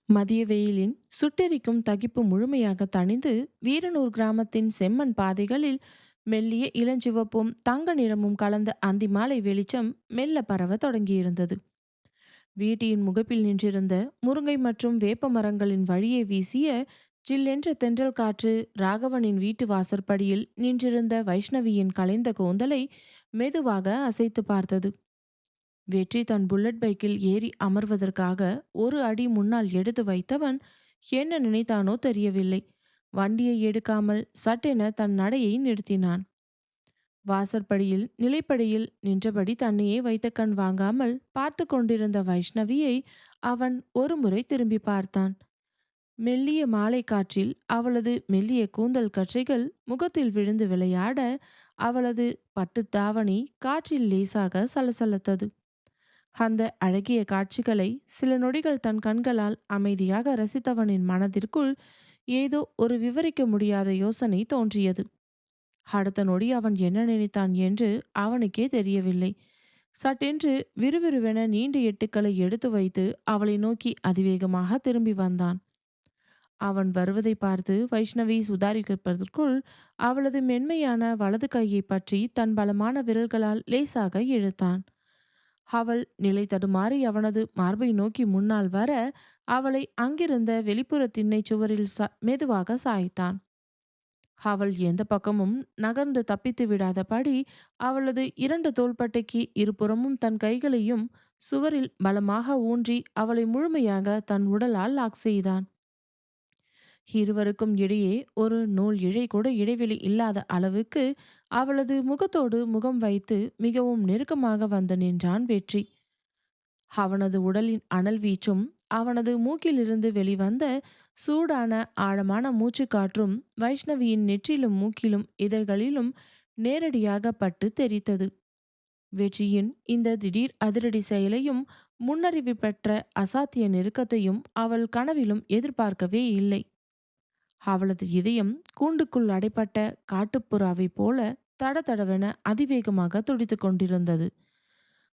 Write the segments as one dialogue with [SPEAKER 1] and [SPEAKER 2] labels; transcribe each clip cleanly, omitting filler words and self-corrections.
[SPEAKER 1] மதிய வெயிலின் சுட்டெரிக்கும் தகிப்பு முழுமையாக தணிந்து வீரனூர் கிராமத்தின் செம்மண் பாதைகளில் மெல்லிய இளஞ்சிவப்பும் தங்க நிறமும் கலந்த அந்தி மாலை வெளிச்சம் மெல்ல பரவ தொடங்கியிருந்தது. வீட்டின் முகப்பில் நின்றிருந்த முருங்கை மற்றும் வேப்ப மரங்களின் வழியே வீசிய ஜில்லென்ற தென்றல் காற்று ராகவனின் வீட்டு வாசற்படியில் நின்றிருந்த வைஷ்ணவியின் கலைந்த கூந்தலை மெதுவாக அசைத்து பார்த்தது. வெற்றி தன் புல்லட் பைக்கில் ஏறி அமர்வதற்காக ஒரு அடி முன்னால் எடுத்து வைத்தவன் என்ன நினைத்தானோ தெரியவில்லை. வண்டியை எடுக்காமல் சட்டென தன் நடையை நிறுத்தினான். வாசற்படியில் நிலைப்படியில் நின்றபடி தன்னையே வைத்த கண் வாங்காமல் பார்த்து கொண்டிருந்த வைஷ்ணவியை அவன் ஒருமுறை திரும்பி பார்த்தான். மெல்லிய மாலை காற்றில் அவளது மெல்லிய கூந்தல் கற்றைகள் முகத்தில் விழுந்து விளையாட, அவளது பட்டுத் தாவணி காற்றில் லேசாக சலசலத்தது. அந்த அழகிய காட்சிகளை சில நொடிகள் தன் கண்களால் அமைதியாக ரசித்தவனின் மனதிற்குள் ஏதோ ஒரு விவரிக்க முடியாத யோசனை தோன்றியது. அடுத்த நொடி அவன் என்ன நினைத்தான் என்று அவனுக்கே தெரியவில்லை. சட்டென்று விறுவிறுவென நீண்ட எட்டுக்களை எடுத்து வைத்து அவளை நோக்கி அதிவேகமாக திரும்பி வந்தான். அவன் வருவதை பார்த்து வைஷ்ணவி சுதாரிப்பதற்குள் அவளது மென்மையான வலது கையை பற்றி தன் பலமான விரல்களால் லேசாக இழுத்தான். அவள் நிலை தடுமாறி அவனது மார்பை நோக்கி முன்னால் வர, அவளை அங்கிருந்த வெளிப்புற திண்ணை சுவரில் மெதுவாக சாய்த்தான். அவள் எந்த பக்கமும் நகர்ந்து தப்பித்து விடாதபடி அவளது இரண்டு தோள்பட்டைக்கு இருபுறமும் தன் கைகளையும் சுவரில் பலமாக ஊன்றி அவளை முழுமையாக தன் உடலால் லாக் செய்தான். இருவருக்கும் இடையே ஒரு நூல் இழை கூட இடைவெளி இல்லாத அளவுக்கு அவளது முகத்தோடு முகம் வைத்து மிகவும் நெருக்கமாக வந்து நின்றான் வெற்றி. அவனது உடலின் அனல் வீச்சும் அவனது மூக்கிலிருந்து வெளிவந்த சூடான ஆழமான மூச்சுக்காற்றும் வைஷ்ணவியின் நெற்றிலும் மூக்கிலும் இதழ்களிலும் நேரடியாக பட்டு தெரித்தது. வெற்றியின் இந்த திடீர் அதிரடி செயலையும் முன்னறிவு பெற்ற அசாத்திய நெருக்கத்தையும் அவள் கனவிலும் எதிர்பார்க்கவே இல்லை. அவளது இதயம் கூண்டுக்குள் அடைப்பட்ட காட்டுப்புறாவை போல தடதடவென அதிவேகமாக துடித்து கொண்டிருந்தது.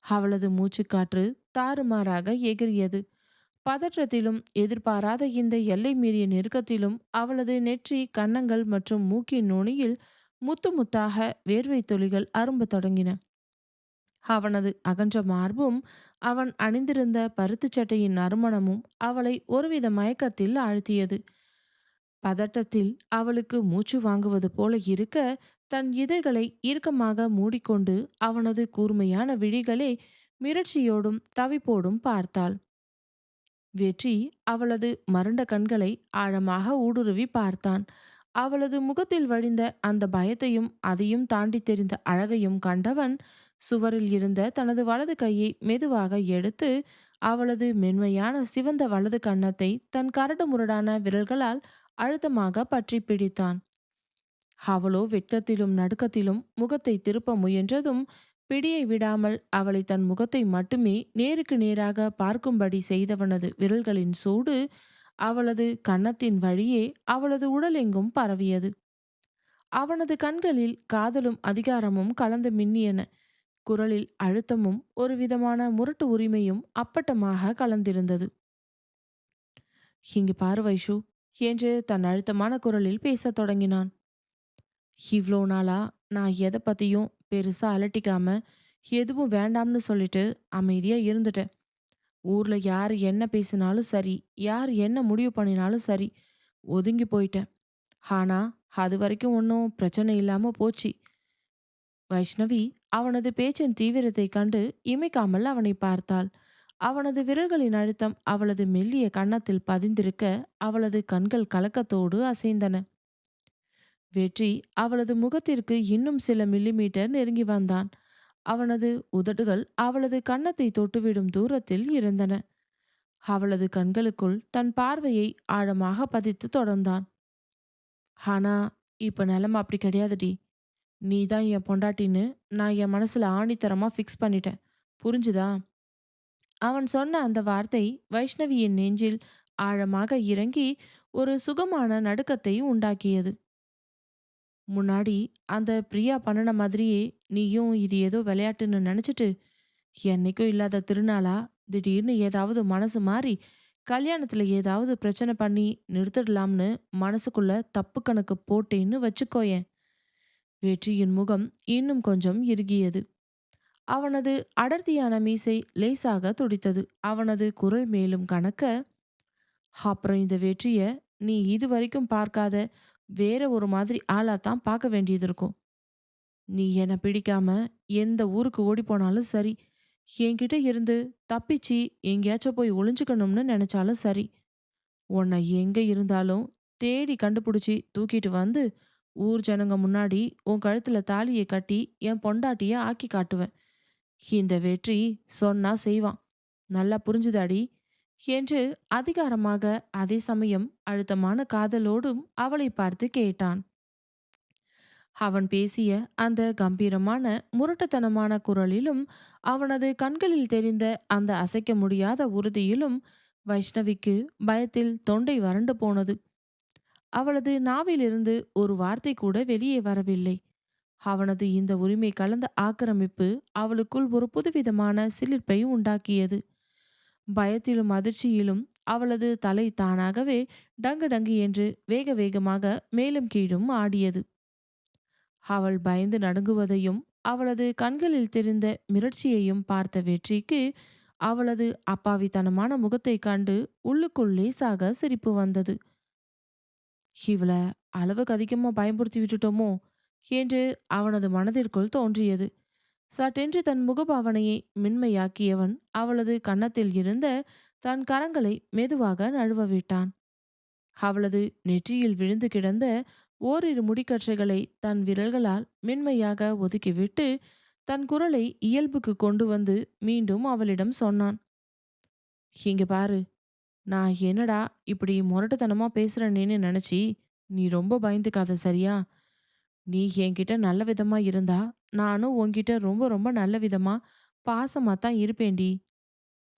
[SPEAKER 1] அவளது மூச்சுக்காற்று தாறுமாறாக எகிரியது. பதற்றத்திலும் எதிர்பாராத இந்த எல்லை மீறிய நெருக்கத்திலும் அவளது நெற்றி, கன்னங்கள் மற்றும் மூக்கின் நுனியில் முத்து முத்தாக வேர்வை துளிகள் அரும்பத் தொடங்கின. அவனது அகன்ற மார்பும் அவன் அணிந்திருந்த பருத்துச் சட்டையின் நறுமணமும் அவளை ஒருவித மயக்கத்தில் ஆழ்த்தியது. பதட்டத்தில் அவளுக்கு மூச்சு வாங்குவது போல இருக்க, தன் இதழ்களை இறுக்கமாக மூடிக்கொண்டு அவனது கூர்மையான விழிகளே மிரட்சியோடும் தவிப்போடும் பார்த்தாள். வெற்றி அவளது மருண்ட கண்களை ஆழமாக ஊடுருவி பார்த்தான். அவளது முகத்தில் வழிந்த அந்த பயத்தையும் அதையும் தாண்டி தெரிந்த அழகையும் கண்டவன் சுவரில் இருந்த தனது வலது கையை மெதுவாக எடுத்து அவளது மென்மையான சிவந்த வலது கன்னத்தை தன் கரடு முரடான விரல்களால் அழுத்தமாக பற்றி பிடித்தான். அவளோ வெட்கத்திலும் நடுக்கத்திலும் முகத்தை திருப்ப முயன்றதும் பிடியை விடாமல் அவளை தன் முகத்தை மட்டுமே நேருக்கு நேராக பார்க்கும்படி செய்தவனது விரல்களின் சூடு அவளது கன்னத்தின் வழியே அவளது உடலெங்கும் பரவியது. அவனது கண்களில் காதலும் அதிகாரமும் கலந்து மின்னியன. குரலில் அழுத்தமும் ஒரு விதமான முரட்டு உரிமையும் அப்பட்டமாக கலந்திருந்தது. இங்கு பாரு வைஷு என்று தன் அழுத்தமான குரலில் பேசத் தொடங்கினான். இவ்வளோ நாளா நான் எதை பற்றியும் பெருசாக அலட்டிக்காம எதுவும் வேண்டாம்னு சொல்லிட்டு அமைதியாக இருந்துட்டேன். ஊரில் யார் என்ன பேசினாலும் சரி, யார் என்ன முடிவு பண்ணினாலும் சரி, ஒதுங்கி போயிட்டேன். ஆனா அது வரைக்கும் ஒன்றும் பிரச்சனை இல்லாமல் போச்சு. வைஷ்ணவி அவனது பேச்சின் தீவிரத்தை கண்டு இமைக்காமல் அவனை பார்த்தாள். அவனது விரல்களின் அழுத்தம் அவளது மெல்லிய கன்னத்தில் பதிந்திருக்க அவளது கண்கள் கலக்கத்தோடு அசைந்தன. வெற்றி அவளது முகத்திற்கு இன்னும் சில மில்லிமீட்டர் நெருங்கி வந்தான். அவனது உதடுகள் அவளது கன்னத்தை தொட்டுவிடும் தூரத்தில் இருந்தன. அவளது கண்களுக்குள் தன் பார்வையை ஆழமாக பதித்து தொடர்ந்தான். ஆனா இப்ப நிலைமை அப்படி கிடையாதுடி. நீ தான் என் பொண்டாட்டின்னு நான் என் மனசுல ஆணித்தரமா ஃபிக்ஸ் பண்ணிட்டேன். புரிஞ்சுதா? அவன் சொன்ன அந்த வார்த்தை வைஷ்ணவியின் நெஞ்சில் ஆழமாக இறங்கி ஒரு சுகமான நடுக்கத்தை உண்டாக்கியது. முன்னாடி அந்த பிரியா பண்ணுன மாதிரியே நீயும் இது ஏதோ விளையாட்டுன்னு நினச்சிட்டு என்னைக்கும் இல்லாத திருநாளா திடீர்னு ஏதாவது மனசு மாறி கல்யாணத்துல ஏதாவது பிரச்சனை பண்ணி நிறுத்திடலாம்னு மனசுக்குள்ள தப்பு கணக்கு போட்டேன்னு வச்சுக்கோயேன். வெற்றியின் முகம் இன்னும் கொஞ்சம் இறுகியது. அவனது அடர்த்தியான மீசை லேசாக துடித்தது. அவனது குரல் மேலும் கனக்க, அப்புறம் இந்த வெற்றிய நீ இதுவரைக்கும் பார்க்காத வேற ஒரு மாதிரி ஆளாத்தான் பார்க்க வேண்டியது இருக்கும். நீ என்ன பிடிக்காம எந்த ஊருக்கு ஓடி போனாலும் சரி, என்கிட்ட இருந்து தப்பிச்சு எங்கேயாச்சும் போய் ஒளிஞ்சுக்கணும்னு நினைச்சாலும் சரி, உன்னை எங்க இருந்தாலும் தேடி கண்டுபிடிச்சி தூக்கிட்டு வந்து ஊர் ஜனங்க முன்னாடி உன் கழுத்துல தாலியை கட்டி என் பொண்டாட்டிய ஆக்கி காட்டுவேன். இந்த வெற்றி சொன்னா செய்வான். நல்லா புரிஞ்சுதாடி? என்று அதிகாரமாக, அதே சமயம் அழுத்தமான காதலோடும் அவளை பார்த்து கேட்டான். அவன் பேசிய அந்த கம்பீரமான முரட்டுத்தனமான குரலிலும் அவனது கண்களில் தெரிந்த அந்த அசைக்க முடியாத உறுதியிலும் வைஷ்ணவிக்கு பயத்தில் தொண்டை வறண்டு போனது. அவளது நாவிலிருந்து ஒரு வார்த்தை கூட வெளியே வரவில்லை. அவனது இந்த உரிமை கலந்த ஆக்கிரமிப்பு அவளுக்குள் ஒரு புதுவிதமான சிலிர்ப்பை உண்டாக்கியது. பயத்திலும் அதிர்ச்சியிலும் அவளது தலை தானாகவே டங்கு டங்கு என்று வேக வேகமாக மேலும் கீழும் ஆடியது. அவள் பயந்து நடுங்குவதையும் அவளது கண்களில் தெரிந்த மிரட்சியையும் பார்த்த வெற்றிக்கு அவளது அப்பாவித்தனமான முகத்தைக் கண்டு உள்ளுக்குள் லேசாக சிரிப்பு வந்தது. இவள அளவுக்கு அதிகமா பயன்படுத்தி விட்டுட்டோமோ என்று அவனது மனதிற்குள் தோன்றியது. சட்டென்று தன் முகபாவனையை மென்மையாக்கியவன் அவளது கன்னத்தில் இருந்த தன் கரங்களை மெதுவாக நழுவ விட்டான். அவளது நெற்றியில் விழுந்து கிடந்த ஓரிரு முடிக்கற்றைகளை தன் விரல்களால் மென்மையாக ஒதுக்கிவிட்டு தன் குரலை இயல்புக்கு கொண்டு வந்து மீண்டும் அவளிடம் சொன்னான். இங்க பாரு, நான் என்னடா இப்படி முரட்டுத்தனமா பேசுறேனேன்னு நினைச்சி நீ ரொம்ப பயந்துக்காத, சரியா? நீ என்கிட்ட நல்ல விதமா இருந்தா நானும் உன்கிட்ட ரொம்ப ரொம்ப நல்ல விதமா பாசமா தான் இருப்பேன்டி.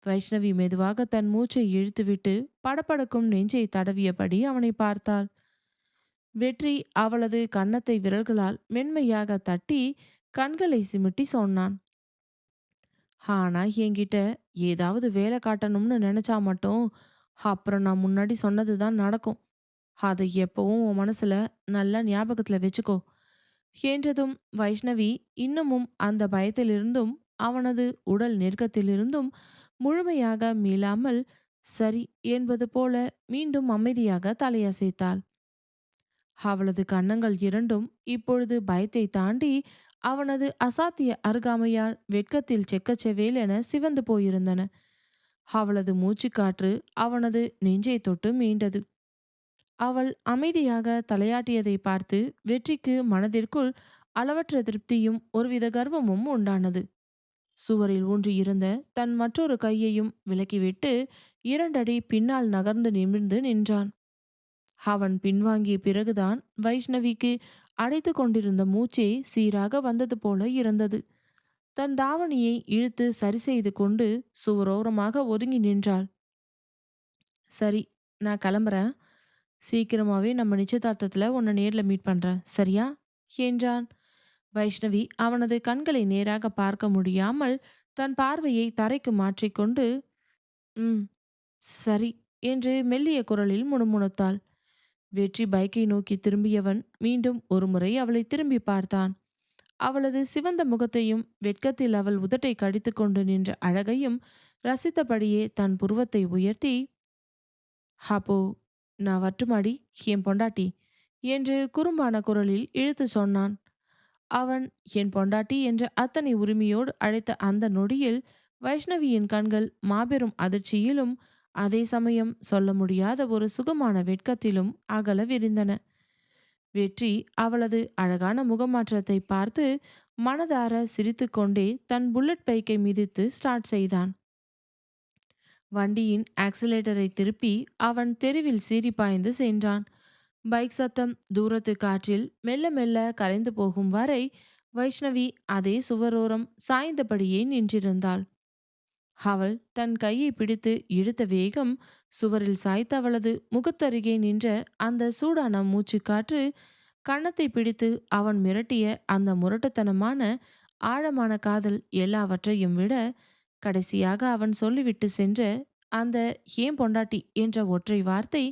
[SPEAKER 1] வைஷ்ணவி மெதுவாக தன் மூச்சை இழுத்துவிட்டு படபடக்கும் நெஞ்சை தடவியபடி அவனை பார்த்தாள். வெற்றி அவளது கன்னத்தை விரல்களால் மென்மையாக தட்டி கண்களை சிமிட்டி சொன்னான். ஆனா என்கிட்ட ஏதாவது வேலை காட்டணும்னு நினைச்சா மட்டும் அப்புறம் நான் முன்னாடி சொன்னதுதான் நடக்கும். அதை எப்பவும் உன் மனசுல நல்லா ஞாபகத்துல வச்சுக்கோ என்றதும் வைஷ்ணவி இன்னமும் அந்த பயத்திலிருந்தும் அவனது உடல் நெருக்கத்திலிருந்தும் முழுமையாக மீளாமல் சரி என்பது போல மீண்டும் அமைதியாக தலையசைத்தாள். அவளது கன்னங்கள் இரண்டும் இப்பொழுது பயத்தை தாண்டி அவனது அசாத்திய அருகாமையால் வெட்கத்தில் செக்கச்செவேல் என சிவந்து போயிருந்தன. அவளது மூச்சுக்காற்று அவனது நெஞ்சை தொட்டு மீண்டது. அவள் அமைதியாக தலையாட்டியதை பார்த்து வெற்றிக்கு மனதிற்குள் அளவற்ற திருப்தியும் ஒருவித கர்வமும் உண்டானது. சுவரில் ஊன்றியிருந்த தன் மற்றொரு கையையும் விலக்கிவிட்டு 2 அடி பின்னால் நகர்ந்து நிமிர்ந்து நின்றான். அவன் பின்வாங்கிய பிறகுதான் வைஷ்ணவிக்கு அடைத்து கொண்டிருந்த மூச்சே சீராக வந்தது போல இருந்தது. தன் தாவணியை இழுத்து சரி செய்து கொண்டு சுவரோரமாக ஒதுங்கி நின்றாள். சரி, நான் கிளம்புறேன். சீக்கிரமாவே நம்ம நிச்சயதார்த்தத்துல உன்னை நேர்ல மீட் பண்றேன், சரியா? என்றான். வைஷ்ணவி அவனது கண்களை நேராக பார்க்க முடியாமல் தன் பார்வையை தரைக்கு மாற்றிக்கொண்டு, ம், சரி என்று மெல்லிய குரலில் முணுமுணுத்தாள். வெற்றி பைக்கை நோக்கி திரும்பியவன் மீண்டும் ஒருமுறை அவளை திரும்பி பார்த்தான். அவளது சிவந்த முகத்தையும் வெட்கத்தில் அவள் உதட்டை கடித்துக்கொண்டு நின்ற அழகையும் ரசித்தபடியே தன் புருவத்தை உயர்த்தி, அப்போ நான் வட்டுமாடி என் பொண்டாட்டி என்று குறும்பான குரலில் இழுத்து சொன்னான். அவன் என் பொண்டாட்டி என்ற அத்தனை உரிமையோடு அழைத்த அந்த நொடியில் வைஷ்ணவியின் கண்கள் மாபெரும் அதிர்ச்சியிலும் அதே சமயம் சொல்ல முடியாத ஒரு சுகமான வெட்கத்திலும் அகல விரிந்தன. வெற்றி அவளது அழகான முகமாற்றத்தை பார்த்து மனதார சிரித்துக்கொண்டே தன் புல்லட் பைக்கை மிதித்து ஸ்டார்ட் செய்தான். வண்டியின் ஆக்சிலேட்டரை திருப்பி அவன் தெருவில் சீறி பாய்ந்து சென்றான். பைக் சத்தம் தூரத்து காற்றில் மெல்ல மெல்ல கரைந்து போகும் வரை வைஷ்ணவி அதே சுவரோரம் சாய்ந்தபடியே நின்றிருந்தாள். அவள் தன் கையை பிடித்து இழுத்த வேகம் சுவரில் சாய்த்த அவளது முகத்தருகே நின்ற அந்த சூடான மூச்சுக்காற்று கன்னத்தை பிடித்து அவன் மிரட்டிய அந்த முரட்டுத்தனமான ஆழமான காதல் எல்லாவற்றையும் விட கடைசியாக அவன் சொல்லிவிட்டு சென்ற அந்த "ஏன் பொண்டாட்டி" என்ற ஒற்றை வார்த்தை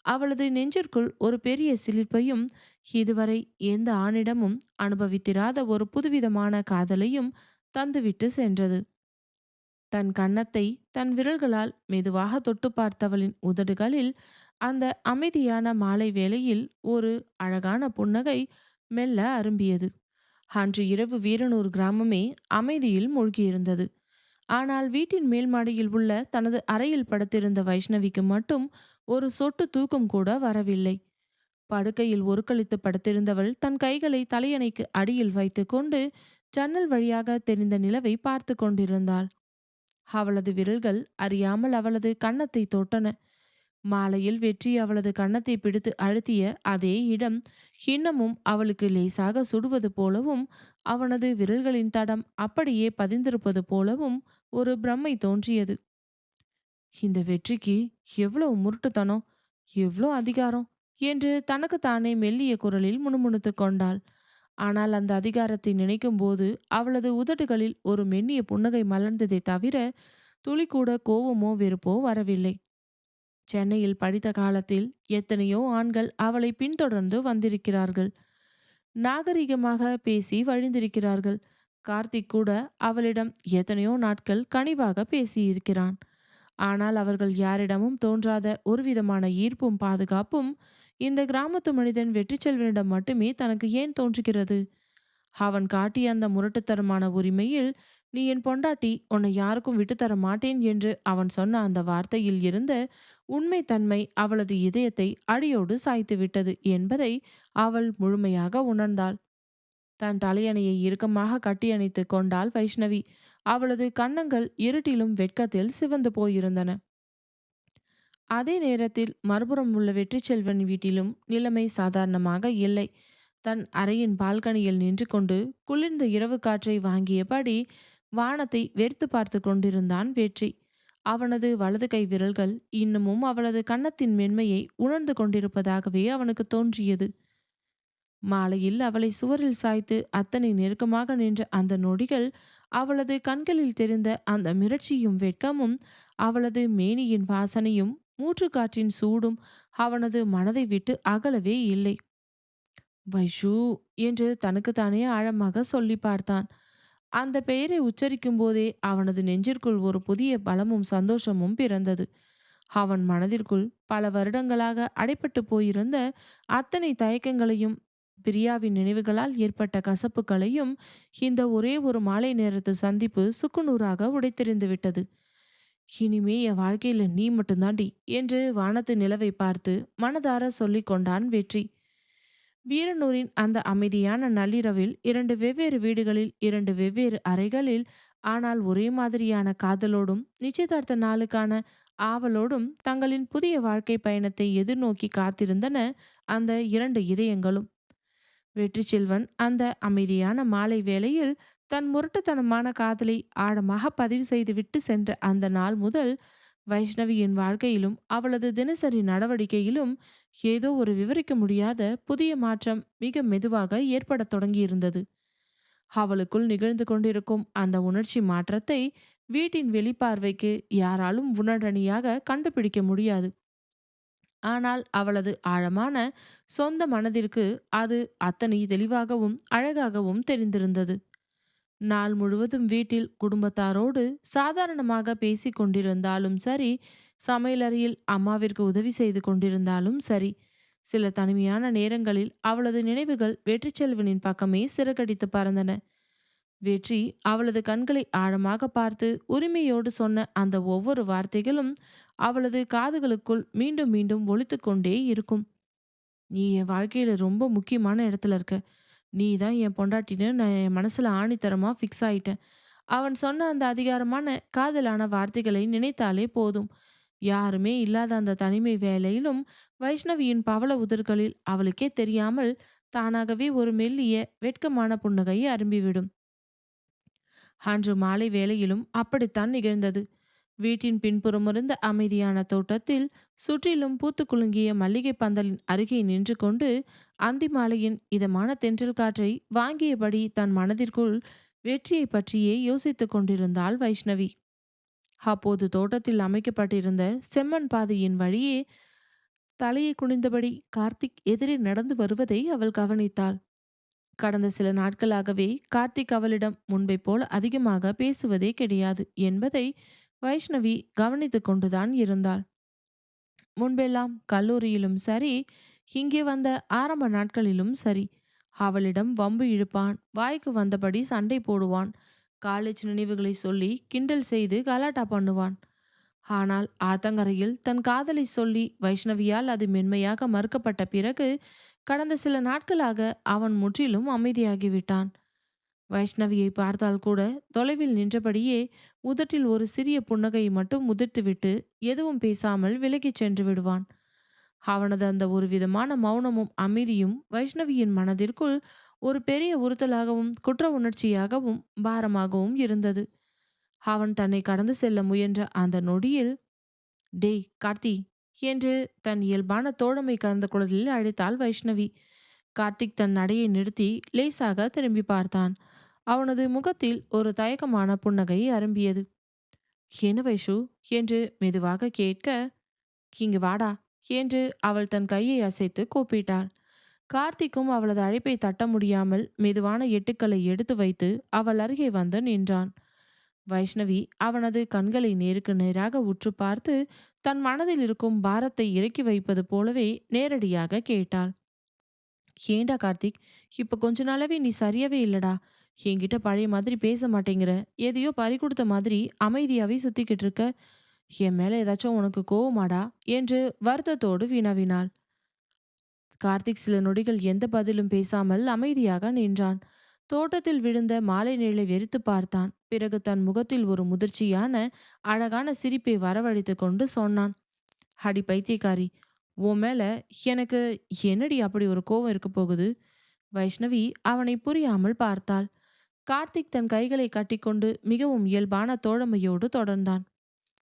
[SPEAKER 1] அவளது நெஞ்சிற்குள் ஒரு பெரிய சிலிர்ப்பையும், இதுவரை எந்த ஆணிடமும் அனுபவித்திராத ஒரு புதுவிதமான காதலையும் தந்துவிட்டு சென்றது. தன் கன்னத்தை தன் விரல்களால் மெதுவாக தொட்டு பார்த்தவளின் உதடுகளில் அந்த அமைதியான மாலை வேளையில் ஒரு அழகான புன்னகை மெல்ல அரும்பியது. அன்று இரவு வீரனூர் கிராமமே அமைதியில் மூழ்கியிருந்தது. ஆனால் வீட்டின் மேல் மாடியில் உள்ள தனது அறையில் படுத்திருந்த வைஷ்ணவிக்கு மட்டும் ஒரு சொட்டு தூக்கம் கூட வரவில்லை. படுக்கையில் ஒருக்களித்து படுத்திருந்தவள் தன் கைகளை தலையணைக்கு அடியில் வைத்துக்கொண்டு ஜன்னல் வழியாக தெரிந்த நிலவை பார்த்து கொண்டிருந்தாள். அவளது விரல்கள் அறியாமல் அவளது கன்னத்தை தொட்டன. மாலையில் வெற்றி அவளது கன்னத்தை பிடித்து அழுத்திய அதே இடம் இன்னமும் அவளுக்கு லேசாக சுடுவது போலவும், அவனது விரல்களின் தடம் அப்படியே பதிந்திருப்பது போலவும் ஒரு பிரமை தோன்றியது. இந்த வெற்றிக்கு எவ்வளவு முரட்டுத்தனம், எவ்வளோ அதிகாரம் என்று தனக்குத்தானே மெல்லிய குரலில் முணுமுணுத்துக் கொண்டாள். ஆனால் அந்த அதிகாரத்தை நினைக்கும் போது அவளது உதடுகளில் ஒரு மென்னிய புன்னகை மலர்ந்ததை தவிர துளி கூட கோவமோ வெறுப்போ வரவில்லை. சென்னையில் படித்த காலத்தில் எத்தனையோ ஆண்கள் அவளை பின்தொடர்ந்து வந்திருக்கிறார்கள். நாகரிகமாக பேசி வழிந்திருக்கிறார்கள். கார்த்திக் கூட அவளிடம் எத்தனையோ நாட்கள் கனிவாக பேசியிருக்கிறான். ஆனால் அவர்கள் யாரிடமும் தோன்றாத ஒருவிதமான ஈர்ப்பும் பாதுகாப்பும் இந்த கிராமத்து மனிதன் வெற்றிச்செல்வனிடம் மட்டுமே தனக்கு ஏன் தோன்றுகிறது? அவன் காட்டிய அந்த முரட்டுத்தனமான உரிமையில், "நீ என் பொண்டாட்டி, உன்னை யாருக்கும் விட்டுத்தர மாட்டேன்" என்று அவன் சொன்ன அந்த வார்த்தையில் இருந்த உண்மைத்தன்மை அவளது இதயத்தை அடியோடு சாய்த்து விட்டது என்பதை அவள் முழுமையாக உணர்ந்தாள். தன் தலையணையை இறுக்கமாக கட்டியணைத்து கொண்டாள் வைஷ்ணவி. அவளது கன்னங்கள் இருட்டிலும் வெட்கத்தில் சிவந்து போயிருந்தன. அதே நேரத்தில் மறுபுறம் உள்ள வெற்றிச்செல்வன் வீட்டிலும் நிலைமை சாதாரணமாக இல்லை. தன் அறையின் பால்கனியில் நின்று கொண்டு குளிர்ந்த இரவு காற்றை வாங்கியபடி வானத்தை வெறுத்து பார்த்து கொண்டிருந்தான் வெற்றி. அவனது வலது கை விரல்கள் இன்னமும் அவளது கன்னத்தின் மென்மையை உணர்ந்து கொண்டிருப்பதாகவே அவனுக்கு தோன்றியது. மாலையில் அவளை சுவரில் சாய்த்து அத்தனை நெருக்கமாக நின்ற அந்த நொடிகள், அவளது கண்களில் தெரிந்த அந்த மிரட்சியும் வெட்கமும், அவளது மேனியின் வாசனையும் மூச்சுக்காற்றின் சூடும் அவனது மனதை விட்டு அகலவே இல்லை. வைஷூ என்று தனக்குத்தானே ஆழமாக சொல்லி பார்த்தான். அந்த பெயரை உச்சரிக்கும் போதே அவனது நெஞ்சிற்குள் ஒரு புதிய பலமும் சந்தோஷமும் பிறந்தது. அவன் மனதிற்குள் பல வருடங்களாக அடைப்பட்டு போயிருந்த அத்தனை தயக்கங்களையும், பிரியாவின் நினைவுகளால் ஏற்பட்ட கசப்புகளையும் இந்த ஒரே ஒரு மாலை நேரத்து சந்திப்பு சுக்குநூறாக உடைத்தெறிந்து விட்டது. "இனிமே என் வாழ்க்கையில நீ மட்டும்தாண்டி" என்று வானத்து நிலவை பார்த்து மனதார சொல்லிக் கொண்டான் வெற்றி. வீரனூரின் அந்த அமைதியான நள்ளிரவில் இரண்டு வெவ்வேறு வீடுகளில் இரண்டு வெவ்வேறு அறைகளில், ஆனால் ஒரே மாதிரியான காதலோடும் நிச்சயதார்த்த நாளுக்கான ஆவலோடும் தங்களின் புதிய வாழ்க்கை பயணத்தை எதிர்நோக்கி காத்திருந்தன அந்த இரண்டு இதயங்களும். வெற்றி செல்வன் அந்த அமைதியான மாலை வேளையில் தன் முரட்டுத்தனமான காதலை ஆழமாக பதிவு செய்துவிட்டு சென்ற அந்த நாள் முதல் வைஷ்ணவியின் வாழ்க்கையிலும் அவளது தினசரி நடவடிக்கையிலும் ஏதோ ஒரு விவரிக்க முடியாத புதிய மாற்றம் மிக மெதுவாக ஏற்படத் தொடங்கியிருந்தது. அவளுக்குள் நிகழ்ந்து கொண்டிருக்கும் அந்த உணர்ச்சி மாற்றத்தை வீட்டின் வெளிப்பார்வைக்கு யாராலும் உடனடியாக கண்டுபிடிக்க முடியாது. ஆனால் அவளது ஆழமான சொந்த மனதிற்கு அது அத்தனை தெளிவாகவும் அழகாகவும் தெரிந்திருந்தது. நாள் முழுவதும் வீட்டில் குடும்பத்தாரோடு சாதாரணமாக பேசிக் கொண்டிருந்தாலும் சரி, சமையலறையில் அம்மாவிற்கு உதவி செய்து கொண்டிருந்தாலும் சரி, சில தனிமையான நேரங்களில் அவளது நினைவுகள் வெற்றிச்செல்வனின் பக்கமே சிறகடித்து பறந்தன. வெற்றி அவளது கண்களை ஆழமாக பார்த்து உரிமையோடு சொன்ன அந்த ஒவ்வொரு வார்த்தைகளும் அவளது காதுகளுக்குள் மீண்டும் மீண்டும் ஒலித்து கொண்டே இருக்கும். "நீ என் வாழ்க்கையில ரொம்ப முக்கியமான இடத்துல இருக்க. நீ தான் என் பொண்டாட்டின்னு நான் என் மனசுல ஆணித்தரமா ஃபிக்ஸ் ஆயிட்டேன்." அவன் சொன்ன அந்த அதிகாரமான காதலான வார்த்தைகளை நினைத்தாலே போதும். யாருமே இல்லாத அந்த தனிமை வேளையிலும் வைஷ்ணவியின் பவள உதடுகளில் அவளுக்கே தெரியாமல் தானாகவே ஒரு மெல்லிய வெட்கமான புன்னகை அரும்பிவிடும். அன்று மாலை வேளையிலும் அப்படித்தான் நிகழ்ந்தது. வீட்டின் பின்புறமிருந்த அமைதியான தோட்டத்தில் சுற்றிலும் பூத்து குலுங்கிய மல்லிகை பந்தலின் அருகே நின்று கொண்டு அந்தி மாலையின் இதமான தென்றல் காற்றை வாங்கியபடி தன் மனதிற்குள் வெற்றியை பற்றியே யோசித்துக் கொண்டிருந்தாள் வைஷ்ணவி. அப்போது தோட்டத்தில் அமைக்கப்பட்டிருந்த செம்மண் பாதையின் வழியே தலையை குனிந்தபடி கார்த்திக் எதிரே நடந்து வருவதை அவள் கவனித்தாள். கடந்த சில நாட்களாகவே கார்த்திக் அவளிடம் முன்பை போல அதிகமாக பேசுவதே கிடையாது என்பதை வைஷ்ணவி கவனித்துக் கொண்டுதான் இருந்தாள். முன்பெல்லாம் கல்லூரியிலும் சரி, இங்கே வந்த ஆரம்ப நாட்களிலும் சரி, அவளிடம் வம்பு இழுப்பான், வாய்க்கு வந்தபடி சண்டை போடுவான், காலேஜ் நினைவுகளை சொல்லி கிண்டல் செய்து கலாட்டா பண்ணுவான். ஆனால் ஆத்தங்கரையில் தன் காதலை சொல்லி வைஷ்ணவியால் அது மென்மையாக மறுக்கப்பட்ட பிறகு கடந்த சில நாட்களாக அவன் முற்றிலும் அமைதியாகிவிட்டான். வைஷ்ணவியை பார்த்தால் கூட தொலைவில் நின்றபடியே உதட்டில் ஒரு சிறிய புன்னகையை மட்டும் உதிர்த்துவிட்டு எதுவும் பேசாமல் விலகிச் சென்று விடுவான். அவனது அந்த ஒரு விதமான மௌனமும் அமைதியும் வைஷ்ணவியின் மனதிற்குள் ஒரு பெரிய உறுத்தலாகவும் குற்ற உணர்ச்சியாகவும் பாரமாகவும் இருந்தது. அவன் தன்னை கடந்து செல்ல முயன்ற அந்த நொடியில், டேய் கார்த்தி என்று தன் இயல்பான தோழமை கலந்த குரலில் அழைத்தாள் வைஷ்ணவி. கார்த்திக் தன் நடையை நிறுத்தி லேசாக திரும்பி பார்த்தான். அவனது முகத்தில் ஒரு தயக்கமான புன்னகை அரும்பியது. என்ன வைஷு என்று மெதுவாக கேட்க, இங்கு வாடா என்று அவள் தன் கையை அசைத்து கூப்பிட்டாள். கார்த்திக்கும் அவளது அழைப்பை தட்ட முடியாமல் மெதுவான எட்டுக்களை எடுத்து வைத்து அவள் அருகே வந்து நின்றான். வைஷ்ணவி அவனது கண்களை நேருக்கு நேராக உற்று பார்த்து தன் மனதில் இருக்கும் பாரத்தை இறக்கி வைப்பது போலவே நேரடியாக கேட்டாள். ஏண்டா கார்த்திக், இப்ப கொஞ்ச நாளாவே நீ சரியாவே இல்லடா. என்கிட்ட பழைய மாதிரி பேச மாட்டேங்கிற. எதையோ பறி கொடுத்த மாதிரி அமைதியாவே சுத்திக்கிட்டு இருக்க. என் மேல ஏதாச்சும் உனக்கு கோவமாடா என்று வருத்தத்தோடு வினவினாள். கார்த்திக் சில நொடிகள் எந்த பதிலும் பேசாமல் அமைதியாக நின்றான். தோட்டத்தில் விழுந்த மாலை நிழலை வெறித்து பார்த்தான். பிறகு தன் முகத்தில் ஒரு முதிர்ச்சியான அழகான சிரிப்பை வரவழைத்து கொண்டு சொன்னான். அடி பைத்தியக்காரி, உன் மேல எனக்கு என்னடி அப்படி ஒரு கோவம் இருக்க போகுது? வைஷ்ணவி அவனை புரியாமல் பார்த்தாள். கார்த்திக் தன் கைகளை கட்டிக்கொண்டு மிகவும் இயல்பான தோழமையோடு தொடர்ந்தான்.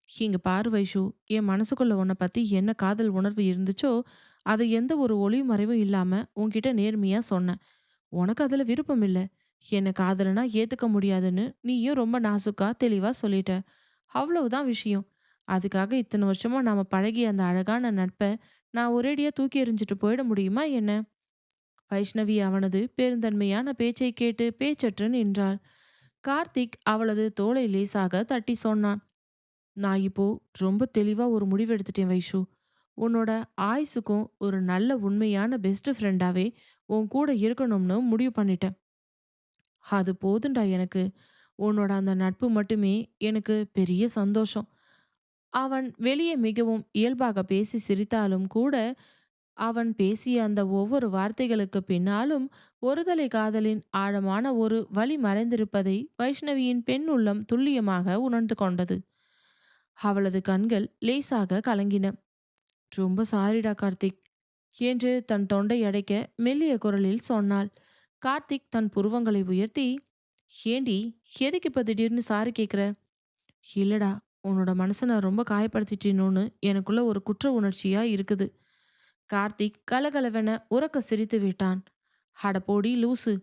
[SPEAKER 1] இங்க பாரு வைஷு, என் மனசுக்குள்ள உன்னை பத்தி என்ன காதல் உணர்வு இருந்துச்சோ அதை எந்த ஒரு ஒளிவு மறைவும் இல்லாம உன்கிட்ட நேர்மையா சொன்னேன். உனக்கு அதுல விருப்பம் இல்ல. என்னை காதலனா ஏத்துக்க முடியாதுன்னு நீயும் ரொம்ப நாசுக்கா தெளிவா சொல்லிட்ட. அவ்வளவுதான் விஷயம். அதுக்காக இத்தனை வருஷமா நாம பழகிய அந்த அழகான நட்பை நான் ஒரேடியா தூக்கி எறிஞ்சிட்டு போயிட முடியுமா என்ன? வைஷ்ணவி அவனது பெருந்தன்மையான பேச்சை கேட்டு பேச்சற்று நின்றாள். கார்த்திக் அவளது தோளை லேசாக தட்டி சொன்னான். நான் இப்போ ரொம்ப தெளிவா ஒரு முடிவு எடுத்துட்டேன் வைஷு. உன்னோட ஆயுசுக்கும் ஒரு நல்ல உண்மையான பெஸ்ட் ஃப்ரெண்டாவே உன் கூட இருக்கணும்னு முடிவு பண்ணிட்டேன். அது போதுண்டா எனக்கு. உன்னோட அந்த நட்பு மட்டுமே எனக்கு பெரிய சந்தோஷம். அவன் வெளியே மிகவும் இயல்பாக பேசி சிரித்தாலும் கூட அவன் பேசிய அந்த ஒவ்வொரு வார்த்தைகளுக்கு பின்னாலும் ஒருதலை காதலின் ஆழமான ஒரு வழி மறைந்திருப்பதை வைஷ்ணவியின் பெண் உள்ளம் துல்லியமாக உணர்ந்து கொண்டது. அவளது கண்கள் லேசாக கலங்கின. ரொம்ப சாரிடா கார்த்திக் என்று தன் தொண்டை அடைக்க மெல்லிய குரலில் சொன்னாள். கார்த்திக் தன் புருவங்களை உயர்த்தி, ஏண்டி, எதுக்கு இப்ப திடீர்னு சாரி கேக்குற? இல்லடா, உன்னோட மனசை நான் ரொம்ப காயப்படுத்திட்டேனோன்னு எனக்குள்ள ஒரு குற்ற உணர்ச்சியா இருக்குது. கார்த்திக் கலகலவென உரக்க சிரித்து விட்டான். அட போடி லூசு,